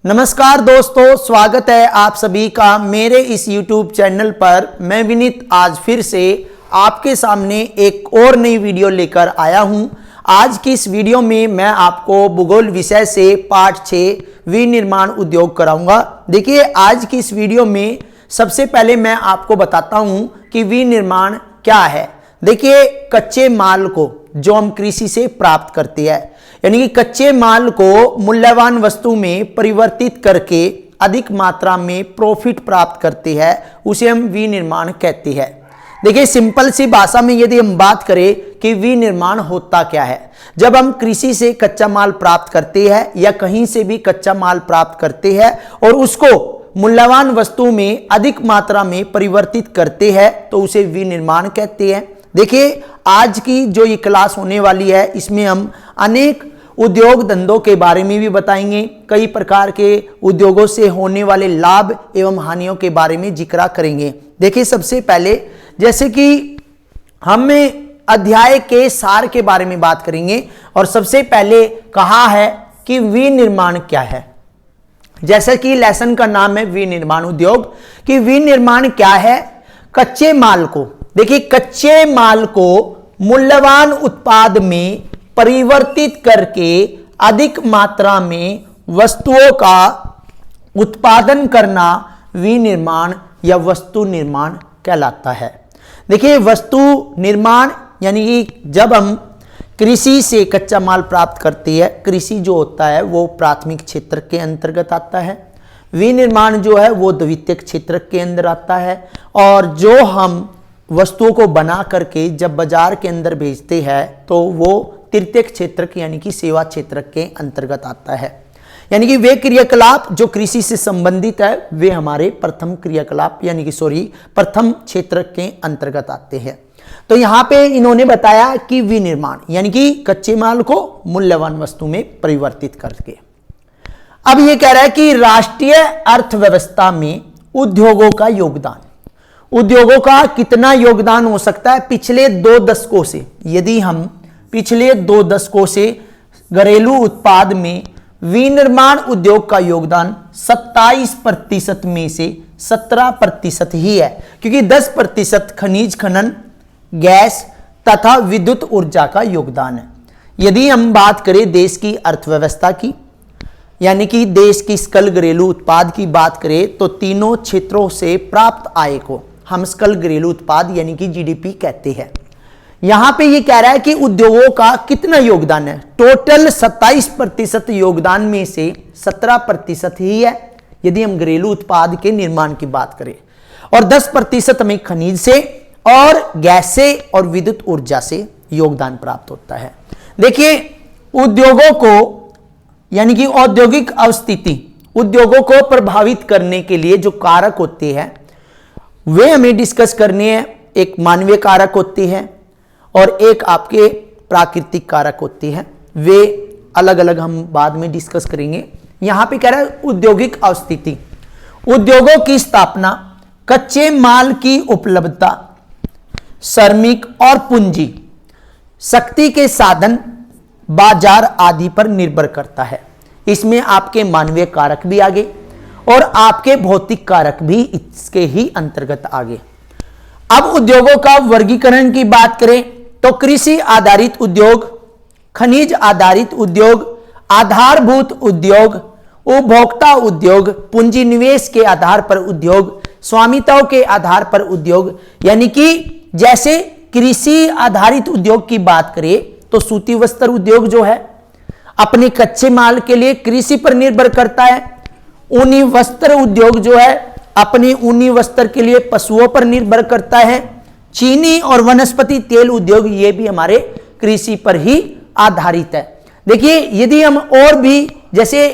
नमस्कार दोस्तों, स्वागत है आप सभी का मेरे इस YouTube चैनल पर। मैं विनीत आज फिर से आपके सामने एक और नई वीडियो लेकर आया हूं। आज की इस वीडियो में मैं आपको भूगोल विषय से पाठ 6 विनिर्माण उद्योग कराऊंगा। देखिए, आज की इस वीडियो में सबसे पहले मैं आपको बताता हूं कि विनिर्माण क्या है। देखिए, कच्चे माल को जो हम कृषि से प्राप्त करते हैं, यानी कि कच्चे माल को मूल्यवान वस्तु में परिवर्तित करके अधिक मात्रा में प्रॉफिट प्राप्त करते हैं, उसे हम विनिर्माण कहते हैं। देखिए, सिंपल सी भाषा में यदि हम बात करें कि विनिर्माण होता क्या है, जब हम कृषि से कच्चा माल प्राप्त करते हैं या कहीं से भी कच्चा माल प्राप्त करते हैं और उसको मूल्यवान वस्तु में अधिक मात्रा में परिवर्तित करते हैं तो उसे विनिर्माण कहते हैं। देखिए, आज की जो ये क्लास होने वाली है इसमें हम अनेक उद्योग धंधों के बारे में भी बताएंगे, कई प्रकार के उद्योगों से होने वाले लाभ एवं हानियों के बारे में जिक्र करेंगे। देखिए, सबसे पहले जैसे कि हम अध्याय के सार के बारे में बात करेंगे और सबसे पहले कहा है कि विनिर्माण क्या है। जैसे कि लेसन का नाम है विनिर्माण उद्योग, कि विनिर्माण क्या है। कच्चे माल को, देखिए, कच्चे माल को मूल्यवान उत्पाद में परिवर्तित करके अधिक मात्रा में वस्तुओं का उत्पादन करना विनिर्माण या वस्तु निर्माण कहलाता है। देखिए, वस्तु निर्माण यानी कि जब हम कृषि से कच्चा माल प्राप्त करते हैं, कृषि जो होता है वो प्राथमिक क्षेत्र के अंतर्गत आता है, विनिर्माण जो है वो द्वितीयक क्षेत्र के अंदर आता है, और जो हम वस्तुओं को बना करके जब बाजार के अंदर भेजते हैं तो वो तृतीयक क्षेत्र यानी कि सेवा क्षेत्र के अंतर्गत आता है। यानी कि वे क्रियाकलाप जो कृषि से संबंधित है वे हमारे प्रथम क्रियाकलाप यानी कि प्रथम क्षेत्र के अंतर्गत आते हैं। तो यहाँ पे इन्होंने बताया कि विनिर्माण यानी कि कच्चे माल को मूल्यवान वस्तु में परिवर्तित करके। अब ये कह रहा है कि राष्ट्रीय अर्थव्यवस्था में उद्योगों का योगदान, उद्योगों का कितना योगदान हो सकता है पिछले 2 दशकों से। यदि हम पिछले 2 दशकों से घरेलू उत्पाद में विनिर्माण उद्योग का योगदान 27% में से 17% ही है, क्योंकि 10% खनिज खनन, गैस तथा विद्युत ऊर्जा का योगदान है। यदि हम बात करें देश की अर्थव्यवस्था की, यानी कि देश की सकल घरेलू उत्पाद की बात करें तो तीनों क्षेत्रों से प्राप्त आय को हम सकल घरेलू उत्पाद यानी कि जीडीपी कहते हैं। यहां पे ये कह रहा है कि उद्योगों का कितना योगदान है। टोटल 27% योगदान में से 17% ही है यदि हम घरेलू उत्पाद के निर्माण की बात करें, और 10% हमें खनिज से और गैस से और विद्युत ऊर्जा से योगदान प्राप्त होता है। देखिए, उद्योगों को यानी कि औद्योगिक अवस्थिति, उद्योगों को प्रभावित करने के लिए जो कारक होते हैं वे हमें डिस्कस करने हैं। एक मानवीय कारक होती है और एक आपके प्राकृतिक कारक होती है, वे अलग अलग हम बाद में डिस्कस करेंगे। यहां पे कह रहा है औद्योगिक अवस्थिति, उद्योगों की स्थापना कच्चे माल की उपलब्धता, श्रमिक और पूंजी, शक्ति के साधन, बाजार आदि पर निर्भर करता है। इसमें आपके मानवीय कारक भी आगे और आपके भौतिक कारक भी इसके ही अंतर्गत आगे। अब उद्योगों का वर्गीकरण की बात करें तो कृषि आधारित उद्योग, खनिज आधारित उद्योग, आधारभूत उद्योग, उपभोक्ता उद्योग, पूंजी निवेश के आधार पर उद्योग, स्वामित्व के आधार पर उद्योग। यानी कि जैसे कृषि आधारित उद्योग की बात करें तो सूती वस्त्र उद्योग जो है अपने कच्चे माल के लिए कृषि पर निर्भर करता है। ऊनी वस्त्र उद्योग जो है अपने ऊनी वस्त्र के लिए पशुओं पर निर्भर करता है। चीनी और वनस्पति तेल उद्योग ये भी हमारे कृषि पर ही आधारित है। देखिए, यदि हम और भी जैसे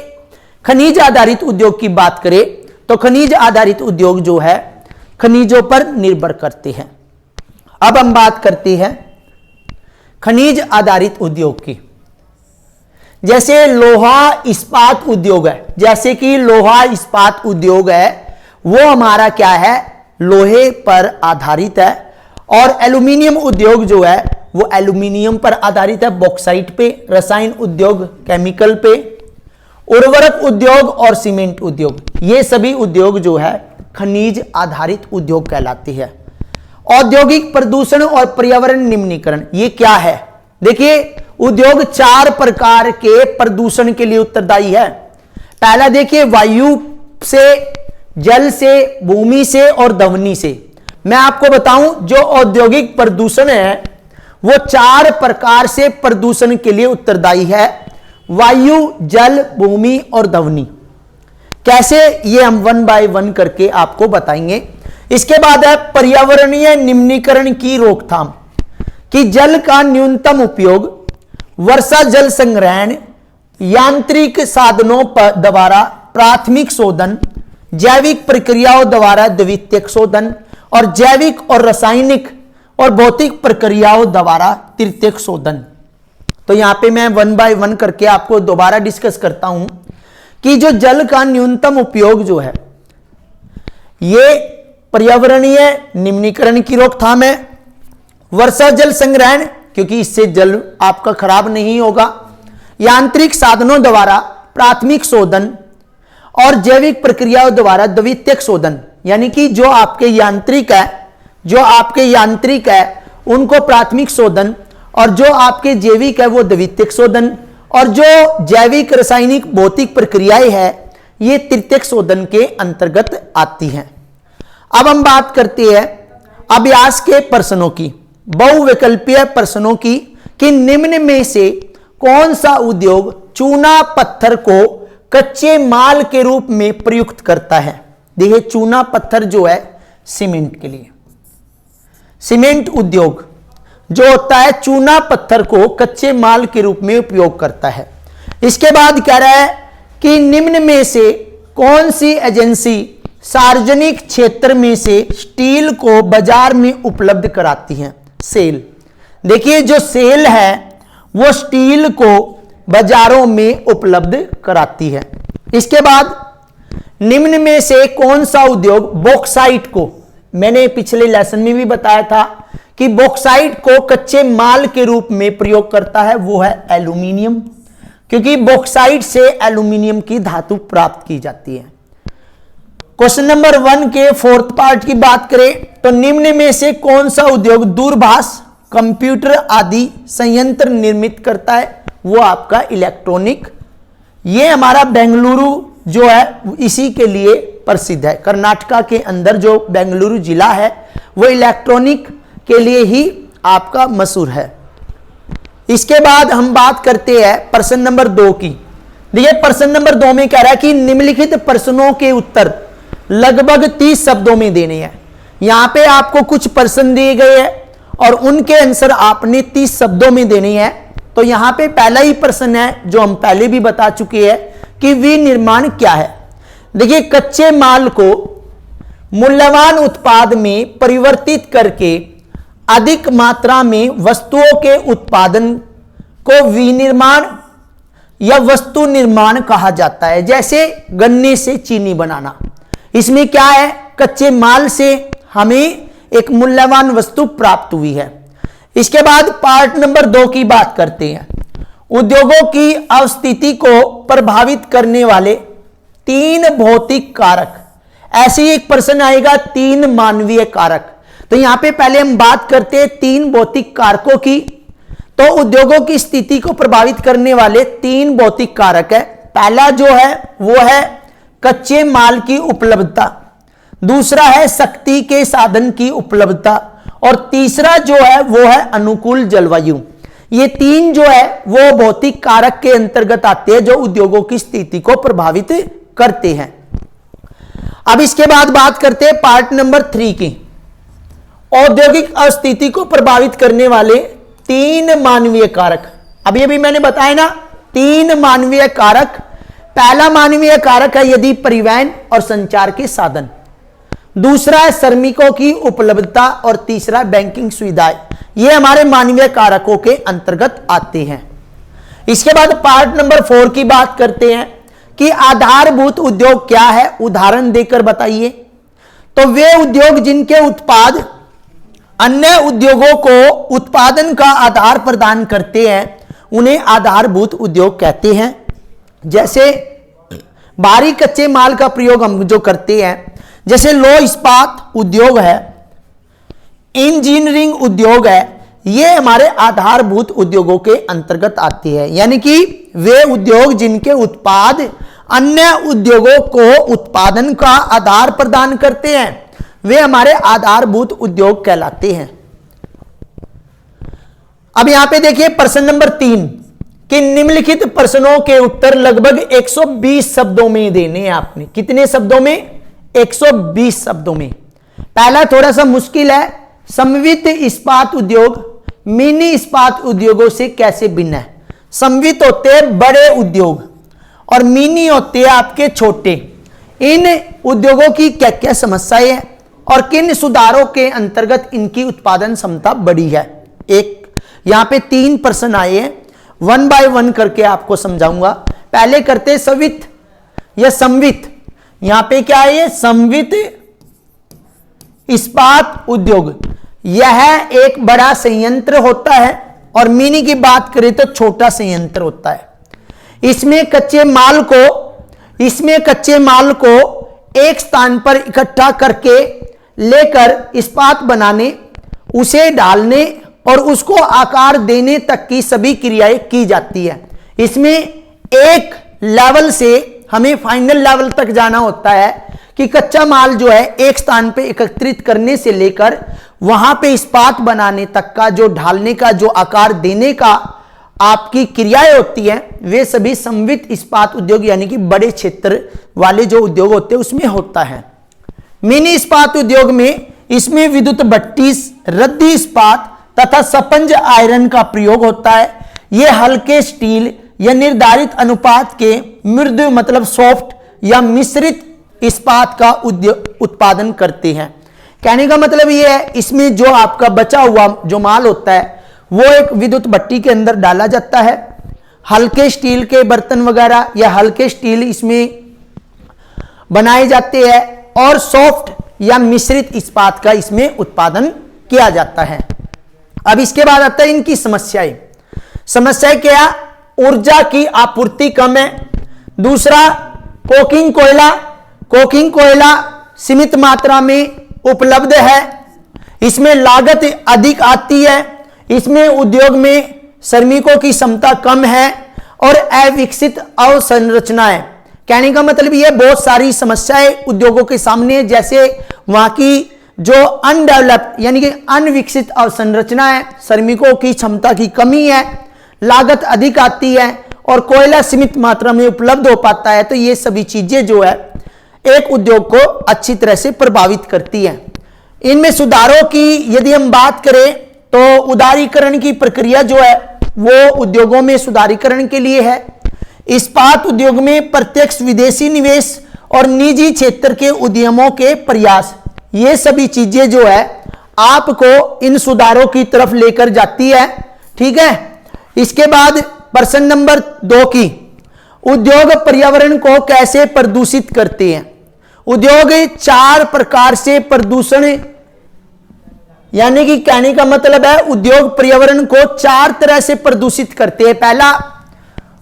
खनिज आधारित उद्योग की बात करें तो खनिज आधारित उद्योग जो है खनिजों पर निर्भर करते हैं। अब हम बात करते हैं खनिज आधारित उद्योग की। जैसे लोहा इस्पात उद्योग है, जैसे कि लोहा इस्पात उद्योग है वो हमारा क्या है, लोहे पर आधारित है। और एल्यूमिनियम उद्योग जो है वो एल्यूमिनियम पर आधारित है, बॉक्साइट पे। रसायन उद्योग केमिकल पे। उर्वरक उद्योग और सीमेंट उद्योग, ये सभी उद्योग जो है खनिज आधारित उद्योग कहलाती है। औद्योगिक प्रदूषण और पर्यावरण निम्नीकरण, ये क्या है? देखिए, उद्योग 4 प्रकार के प्रदूषण के लिए उत्तरदायी है। पहला देखिए, वायु से, जल से, भूमि से और ध्वनि से। मैं आपको बताऊं, जो औद्योगिक प्रदूषण है वो 4 प्रकार से प्रदूषण के लिए उत्तरदायी है, वायु, जल, भूमि और ध्वनि। कैसे, ये हम 1 बाय 1 करके आपको बताएंगे। इसके बाद है पर्यावरणीय निम्नीकरण की रोकथाम, कि जल का न्यूनतम उपयोग, वर्षा जल संग्रहण, यांत्रिक साधनों द्वारा प्राथमिक शोधन, जैविक प्रक्रियाओं द्वारा द्वितीयक शोधन और जैविक और रासायनिक और भौतिक प्रक्रियाओं द्वारा तृतीयक शोधन। तो यहां पे मैं 1 बाय 1 करके आपको दोबारा डिस्कस करता हूं कि जो जल का न्यूनतम उपयोग जो है, ये पर्यावरणीय निम्नीकरण की रोकथाम है, वर्षा जल संग्रहण, क्योंकि इससे जल आपका खराब नहीं होगा, यांत्रिक साधनों द्वारा प्राथमिक शोधन और जैविक प्रक्रियाओं द्वारा द्वितीयक शोधन, यानी कि जो आपके यांत्रिक है उनको प्राथमिक शोधन, और जो आपके जैविक है वो द्वितीयक शोधन, और जो जैविक रासायनिक भौतिक प्रक्रियाएं है ये तृतीयक शोधन के अंतर्गत आती हैं। अब हम बात करते हैं अभ्यास के प्रश्नों की, बहुविकल्पीय प्रश्नों की, कि निम्न में से कौन सा उद्योग चूना पत्थर को कच्चे माल के रूप में प्रयुक्त करता है? देखिए, चूना पत्थर जो है सीमेंट के लिए, सीमेंट उद्योग जो होता है चूना पत्थर को कच्चे माल के रूप में उपयोग करता है। इसके बाद कह रहा है कि निम्न में से कौन सी एजेंसी सार्वजनिक क्षेत्र में से स्टील को बाजार में उपलब्ध कराती है? सेल। देखिए, जो सेल है वो स्टील को बाजारों में उपलब्ध कराती है। इसके बाद निम्न में से कौन सा उद्योग बॉक्साइट को, मैंने पिछले लेसन में भी बताया था कि बॉक्साइट को कच्चे माल के रूप में प्रयोग करता है, वो है एल्यूमिनियम, क्योंकि बॉक्साइट से एल्यूमिनियम की धातु प्राप्त की जाती है। क्वेश्चन नंबर 1 के 4th पार्ट की बात करें तो निम्न में से कौन सा उद्योग दूरभाष, कंप्यूटर आदि संयंत्र निर्मित करता है? वो आपका इलेक्ट्रॉनिक। ये हमारा बेंगलुरु जो है इसी के लिए प्रसिद्ध है। कर्नाटका के अंदर जो बेंगलुरु जिला है वो इलेक्ट्रॉनिक के लिए ही आपका मशहूर है। इसके बाद हम बात करते हैं प्रश्न नंबर 2 की। देखिए, प्रश्न नंबर 2 में कह रहा है कि निम्नलिखित प्रश्नों के उत्तर लगभग 30 शब्दों में देने हैं। यहां पे आपको कुछ प्रश्न दिए गए हैं और उनके आंसर आपने 30 शब्दों में देने हैं। तो यहां पे पहला ही प्रश्न है जो हम पहले भी बता चुके हैं कि विनिर्माण क्या है। देखिए, कच्चे माल को मूल्यवान उत्पाद में परिवर्तित करके अधिक मात्रा में वस्तुओं के उत्पादन को विनिर्माण या वस्तु निर्माण कहा जाता है। जैसे गन्ने से चीनी बनाना, इसमें क्या है, कच्चे माल से हमें एक मूल्यवान वस्तु प्राप्त हुई है। इसके बाद पार्ट नंबर 2 की बात करते हैं। उद्योगों की अवस्थिति को प्रभावित करने वाले 3 भौतिक कारक। ऐसे ही एक प्रश्न आएगा 3 मानवीय कारक। तो यहां पे पहले हम बात करते हैं 3 भौतिक कारकों की। तो उद्योगों की स्थिति को प्रभावित करने वाले 3 भौतिक कारक है। पहला जो है वो है कच्चे माल की उपलब्धता, दूसरा है शक्ति के साधन की उपलब्धता और तीसरा जो है वो है अनुकूल जलवायु। ये 3 जो है वो भौतिक कारक के अंतर्गत आते हैं जो उद्योगों की स्थिति को प्रभावित करते हैं। अब इसके बाद बात करते हैं पार्ट नंबर 3 की। औद्योगिक अस्थिति को प्रभावित करने वाले 3 मानवीय कारक। अभी अभी मैंने बताया ना 3 मानवीय कारक। पहला मानवीय कारक है यदि परिवहन और संचार के साधन, दूसरा है श्रमिकों की उपलब्धता और तीसरा बैंकिंग सुविधाएं। ये हमारे मानवीय कारकों के अंतर्गत आते हैं। इसके बाद पार्ट नंबर 4 की बात करते हैं कि आधारभूत उद्योग क्या है, उदाहरण देकर बताइए। तो वे उद्योग जिनके उत्पाद अन्य उद्योगों को उत्पादन का आधार प्रदान करते हैं उन्हें आधारभूत उद्योग कहते हैं। जैसे भारी कच्चे माल का प्रयोग हम जो करते हैं, जैसे लौह इस्पात उद्योग है, इंजीनियरिंग उद्योग है, ये हमारे आधारभूत उद्योगों के अंतर्गत आती है। यानी कि वे उद्योग जिनके उत्पाद अन्य उद्योगों को उत्पादन का आधार प्रदान करते हैं, वे हमारे आधारभूत उद्योग कहलाते हैं। अब यहां पे देखिए प्रश्न नंबर 3 कि निम्नलिखित प्रश्नों के उत्तर लगभग 120 शब्दों में देने हैं आपने। कितने शब्दों में? 120 शब्दों में। पहला थोड़ा सा मुश्किल है, समन्वित इस्पात उद्योग मिनी इस्पात उद्योगों से कैसे भिन्न है? समन्वित होते हैं बड़े उद्योग और मिनी होते हैं आपके छोटे। इन उद्योगों की क्या क्या समस्याएं हैं और किन सुधारों के अंतर्गत इनकी उत्पादन क्षमता बढ़ी है? एक यहां पे 3 प्रश्न आए हैं, 1 बाय 1 करके आपको समझाऊंगा। पहले करते समन्वित या समन्वित। यहां पे क्या है? समन्वित इस्पात उद्योग, यह एक बड़ा संयंत्र होता है और मिनी की बात करें तो छोटा संयंत्र होता है। इसमें कच्चे माल को एक स्थान पर इकट्ठा करके लेकर इस्पात बनाने, उसे ढालने और उसको आकार देने तक की सभी क्रियाएं की जाती है। इसमें एक लेवल से हमें फाइनल लेवल तक जाना होता है कि कच्चा माल जो है एक स्थान पे एकत्रित करने से लेकर वहां पे इस्पात बनाने तक का, जो ढालने का, जो आकार देने का आपकी क्रियाएं होती हैं, वे सभी समन्वित इस्पात उद्योग यानी कि बड़े क्षेत्र वाले जो उद्योग होते हैं उसमें होता है। मिनी इस्पात उद्योग में इसमें विद्युत भट्टी, रद्दी इस्पात तथा स्पंज आयरन का प्रयोग होता है। यह हल्के स्टील या निर्धारित अनुपात के मृदु मतलब सॉफ्ट या मिश्रित इस्पात का उत्पादन करते हैं। कहने का मतलब यह है, इसमें जो आपका बचा हुआ जो माल होता है वो एक विद्युत भट्टी के अंदर डाला जाता है। हल्के स्टील के बर्तन वगैरह या हल्के स्टील इसमें बनाए जाते हैं और सॉफ्ट या मिश्रित इस्पात का इसमें उत्पादन किया जाता है। अब इसके बाद आता है इनकी समस्याएं। समस्याएं क्या? ऊर्जा की आपूर्ति कम है। दूसरा, कोकिंग कोयला सीमित मात्रा में उपलब्ध है। इसमें लागत अधिक आती है। इसमें उद्योग में श्रमिकों की क्षमता कम है और अविकसित अवसंरचनाएं। कहने का मतलब यह बहुत सारी समस्याएं उद्योगों के सामने, जैसे वहां की जो अनडेवलप्ड यानी कि अनविकसित अवसंरचना है, श्रमिकों की क्षमता की कमी है, लागत अधिक आती है और कोयला सीमित मात्रा में उपलब्ध हो पाता है। तो ये सभी चीजें जो है एक उद्योग को अच्छी तरह से प्रभावित करती है। इनमें सुधारों की यदि हम बात करें तो उदारीकरण की प्रक्रिया जो है वो उद्योगों में सुधारीकरण के लिए है। इस्पात उद्योग में प्रत्यक्ष विदेशी निवेश और निजी क्षेत्र के उद्यमों के प्रयास, ये सभी चीजें जो है आपको इन सुधारों की तरफ लेकर जाती है। ठीक है। इसके बाद प्रश्न नंबर 2 की, उद्योग पर्यावरण को कैसे प्रदूषित करते हैं? उद्योग 4 प्रकार से प्रदूषण, यानी कि कहने का मतलब है उद्योग पर्यावरण को 4 तरह से प्रदूषित करते हैं। पहला,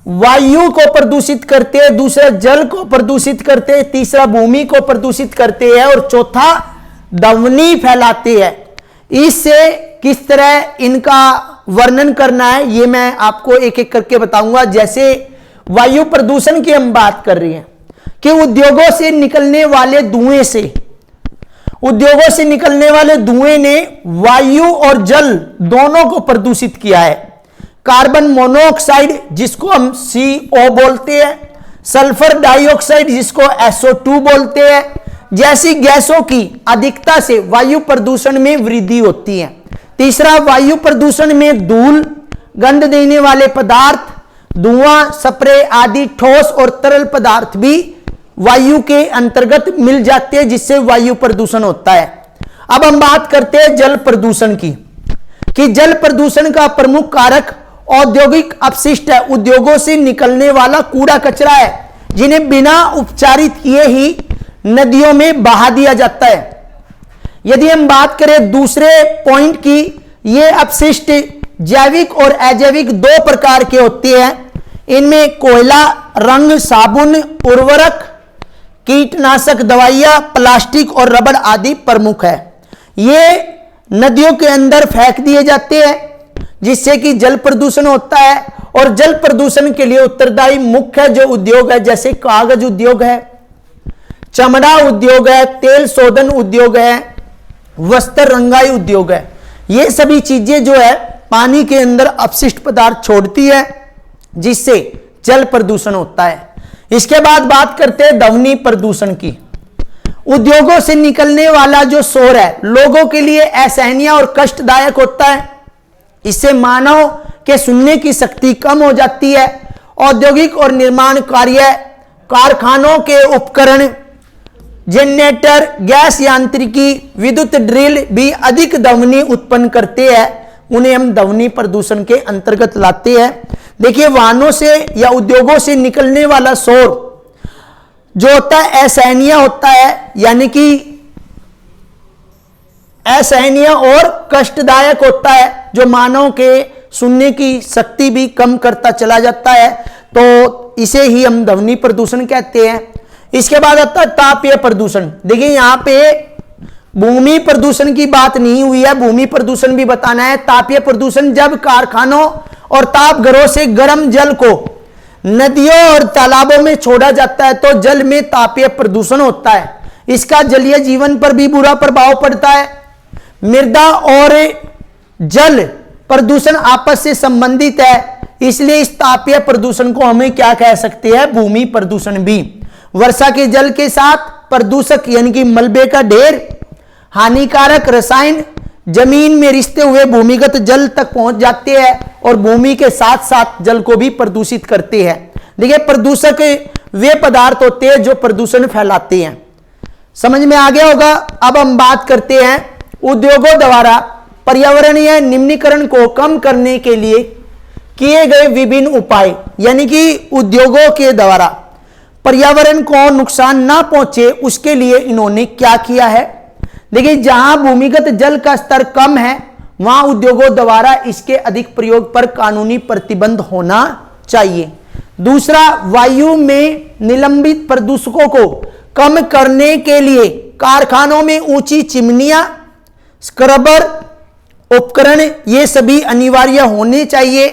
वायु को प्रदूषित करते हैं। दूसरा, जल को प्रदूषित करते हैं। तीसरा, भूमि को प्रदूषित करते हैं और चौथा, ध्वनि फैलाते हैं। इससे किस तरह इनका वर्णन करना है ये मैं आपको एक एक करके बताऊंगा। जैसे वायु प्रदूषण की हम बात कर रहे हैं कि उद्योगों से निकलने वाले धुएं ने वायु और जल दोनों को प्रदूषित किया है। कार्बन मोनोऑक्साइड जिसको हम CO बोलते हैं, सल्फर डाइऑक्साइड जिसको SO2 बोलते हैं, जैसी गैसों की अधिकता से वायु प्रदूषण में वृद्धि होती है। तीसरा, वायु प्रदूषण में धूल, गंध देने वाले पदार्थ, धुआं, स्प्रे आदि ठोस और तरल पदार्थ भी वायु के अंतर्गत मिल जाते हैं, जिससे वायु प्रदूषण होता है। अब हम बात करते हैं जल प्रदूषण की, कि जल प्रदूषण का प्रमुख कारक औद्योगिक अपशिष्ट है। उद्योगों से निकलने वाला कूड़ा कचरा है, जिन्हें बिना उपचारित किए ही नदियों में बहा दिया जाता है। यदि हम बात करें दूसरे पॉइंट की, ये अपशिष्ट जैविक और अजैविक 2 प्रकार के होते हैं। इनमें कोयला, रंग, साबुन, उर्वरक, कीटनाशक दवाइयां, प्लास्टिक और रबड़ आदि प्रमुख है। ये नदियों के अंदर फेंक दिए जाते हैं जिससे कि जल प्रदूषण होता है। और जल प्रदूषण के लिए उत्तरदायी मुख्य जो उद्योग है, जैसे कागज उद्योग है, चमड़ा उद्योग है, तेल शोधन उद्योग है, वस्त्र रंगाई उद्योग है। ये सभी चीजें जो है पानी के अंदर अपशिष्ट पदार्थ छोड़ती है जिससे जल प्रदूषण होता है। इसके बाद बात करते हैं ध्वनि प्रदूषण की। उद्योगों से निकलने वाला जो शोर है लोगों के लिए असहनीय और कष्टदायक होता है। इससे मानव के सुनने की शक्ति कम हो जाती है। औद्योगिक और निर्माण कार्य, कारखानों के उपकरण, जनरेटर, गैस यांत्रिकी, विद्युत ड्रिल भी अधिक ध्वनि उत्पन्न करते हैं। उन्हें हम ध्वनि प्रदूषण के अंतर्गत लाते हैं। देखिए, वाहनों से या उद्योगों से निकलने वाला शोर जो होता है असहनीय होता है, यानी कि असहनीय और कष्टदायक होता है, जो मानव के सुनने की शक्ति भी कम करता चला जाता है। तो इसे ही हम ध्वनि प्रदूषण कहते हैं। इसके बाद आता है तापीय प्रदूषण। देखिए, यहां पे भूमि प्रदूषण की बात नहीं हुई है, भूमि प्रदूषण भी बताना है। तापीय प्रदूषण जब कारखानों और ताप घरों से गर्म जल को नदियों और तालाबों में छोड़ा जाता है तो जल में तापीय प्रदूषण होता है। इसका जलीय जीवन पर भी बुरा प्रभाव पड़ता है। मृदा और जल प्रदूषण आपस से संबंधित है, इसलिए इस तापीय प्रदूषण को हमें क्या कह सकते हैं, भूमि प्रदूषण भी। वर्षा के जल के साथ प्रदूषक यानी कि मलबे का ढेर, हानिकारक रसायन जमीन में रिसते हुए भूमिगत जल तक पहुंच जाते हैं और भूमि के साथ साथ जल को भी प्रदूषित करते हैं। देखिए, प्रदूषक वे पदार्थ होते हैं जो प्रदूषण फैलाते हैं। समझ में आ गया होगा। अब हम बात करते हैं उद्योगों द्वारा पर्यावरणीय निम्नीकरण को कम करने के लिए किए गए विभिन्न उपाय, यानी कि उद्योगों के द्वारा पर्यावरण को नुकसान ना पहुंचे उसके लिए इन्होंने क्या किया है। देखिए, जहां भूमिगत जल का स्तर कम है वहां उद्योगों द्वारा इसके अधिक प्रयोग पर कानूनी प्रतिबंध होना चाहिए। दूसरा, वायु में निलंबित प्रदूषकों को कम करने के लिए कारखानों में ऊंची चिमनियां, स्क्रबर उपकरण ये सभी अनिवार्य होने चाहिए।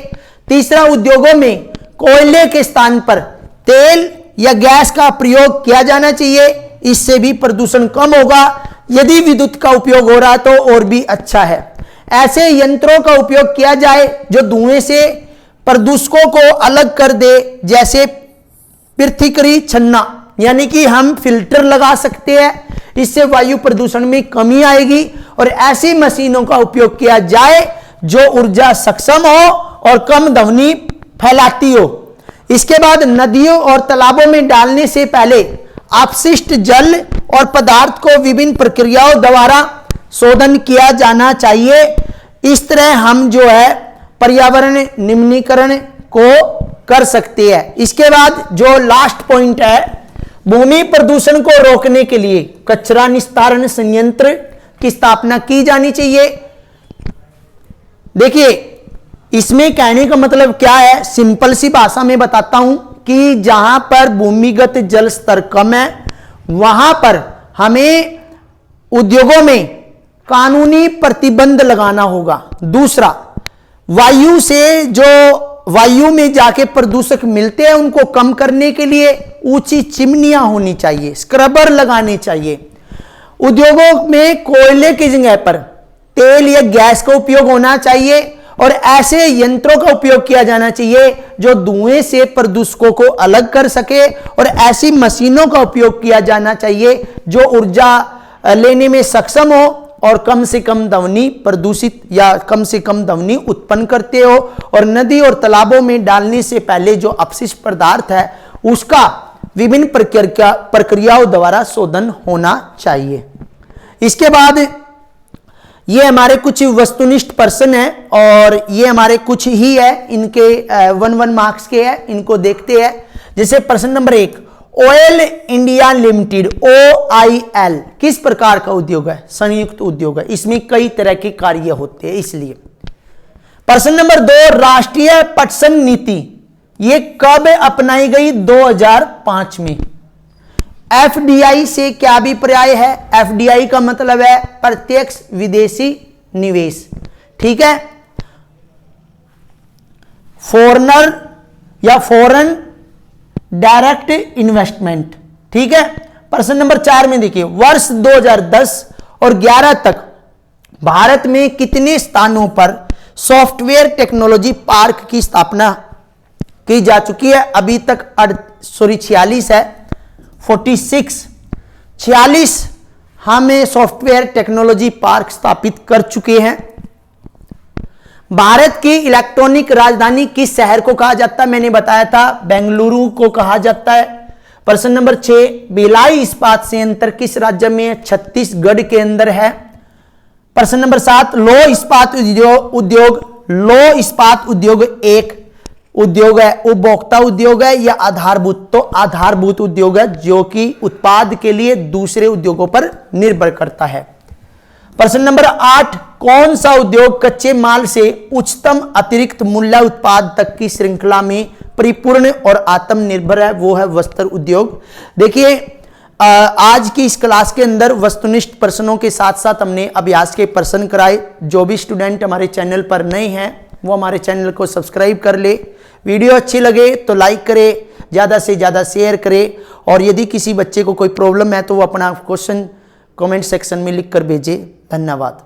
तीसरा, उद्योगों में कोयले के स्थान पर तेल या गैस का प्रयोग किया जाना चाहिए, इससे भी प्रदूषण कम होगा। यदि विद्युत का उपयोग हो रहा है तो और भी अच्छा है। ऐसे यंत्रों का उपयोग किया जाए जो धुएं से प्रदूषकों को अलग कर दे, जैसे पृथ्वी छन्ना, यानी कि हम फिल्टर लगा सकते हैं, इससे वायु प्रदूषण में कमी आएगी। और ऐसी मशीनों का उपयोग किया जाए जो ऊर्जा सक्षम हो और कम ध्वनि फैलाती हो। इसके बाद नदियों और तालाबों में डालने से पहले अपशिष्ट जल और पदार्थ को विभिन्न प्रक्रियाओं द्वारा शोधन किया जाना चाहिए। इस तरह हम जो है पर्यावरण निम्नीकरण को कर सकते हैं। इसके बाद जो लास्ट पॉइंट है, भूमि प्रदूषण को रोकने के लिए कचरा निस्तारण संयंत्र की स्थापना की जानी चाहिए। देखिए, इसमें कहने का मतलब क्या है, सिंपल सी भाषा में बताता हूं कि जहां पर भूमिगत जल स्तर कम है वहां पर हमें उद्योगों में कानूनी प्रतिबंध लगाना होगा। दूसरा, वायु से जो वायु में जाके प्रदूषक मिलते हैं उनको कम करने के लिए ऊंची चिमनियां होनी चाहिए, स्क्रबर लगाने चाहिए। उद्योगों में कोयले की जगह पर तेल या गैस का उपयोग होना चाहिए और ऐसे यंत्रों का उपयोग किया जाना चाहिए जो धुएं से प्रदूषकों को अलग कर सके। और ऐसी मशीनों का उपयोग किया जाना चाहिए जो ऊर्जा लेने में सक्षम हो और कम से कम ध्वनि प्रदूषित या कम से कम ध्वनि उत्पन्न करते हो। और नदी और तालाबों में डालने से पहले जो अपशिष्ट पदार्थ है उसका विभिन्न प्रक्रियाओं द्वारा शोधन होना चाहिए। इसके बाद ये हमारे कुछ वस्तुनिष्ठ प्रश्न है और ये हमारे कुछ ही है, इनके 1 मार्क्स के हैं, इनको देखते हैं। जैसे प्रश्न number 1, oil India limited OIL किस प्रकार का उद्योग है? संयुक्त उद्योग है, इसमें कई तरह के कार्य होते हैं इसलिए। प्रश्न नंबर 2, राष्ट्रीय पटसन नीति ये कब अपनाई गई? 2005 में। एफडीआई से क्या अभिप्राय है? एफडीआई का मतलब है प्रत्यक्ष विदेशी निवेश, ठीक है, फॉरेनर या फॉरेन डायरेक्ट इन्वेस्टमेंट, ठीक है। प्रश्न नंबर 4 में देखिए, वर्ष 2010 और 11 तक भारत में कितने स्थानों पर सॉफ्टवेयर टेक्नोलॉजी पार्क की स्थापना की जा चुकी है? अभी तक 46 है, 46 हमें सॉफ्टवेयर टेक्नोलॉजी पार्क स्थापित कर चुके हैं। भारत की इलेक्ट्रॉनिक राजधानी किस शहर को कहा जाता है? मैंने बताया था, बेंगलुरु को कहा जाता है। प्रश्न नंबर 6, भिलाई इस्पात संयंत्र किस राज्य में है? छत्तीसगढ़ के अंदर है। प्रश्न नंबर 7, लौह इस्पात उद्योग एक उद्योग है, उपभोक्ता उद्योग है या आधारभूत? तो आधारभूत उद्योग है, जो कि उत्पाद के लिए दूसरे उद्योगों पर निर्भर करता है। प्रश्न नंबर 8, कौन सा उद्योग कच्चे माल से उच्चतम अतिरिक्त मूल्य उत्पाद तक की श्रृंखला में परिपूर्ण और आत्मनिर्भर है? वो है वस्त्र उद्योग। देखिए, आज की इस क्लास के अंदर वस्तुनिष्ठ प्रश्नों के साथ साथ हमने अभ्यास के प्रश्न कराए। जो भी स्टूडेंट हमारे चैनल पर नए हैं वो हमारे चैनल को सब्सक्राइब कर ले। वीडियो अच्छी लगे तो लाइक करे, ज़्यादा से ज़्यादा शेयर करे, और यदि किसी बच्चे को कोई प्रॉब्लम है तो वो अपना क्वेश्चन कमेंट सेक्शन में लिख कर भेजे। धन्यवाद।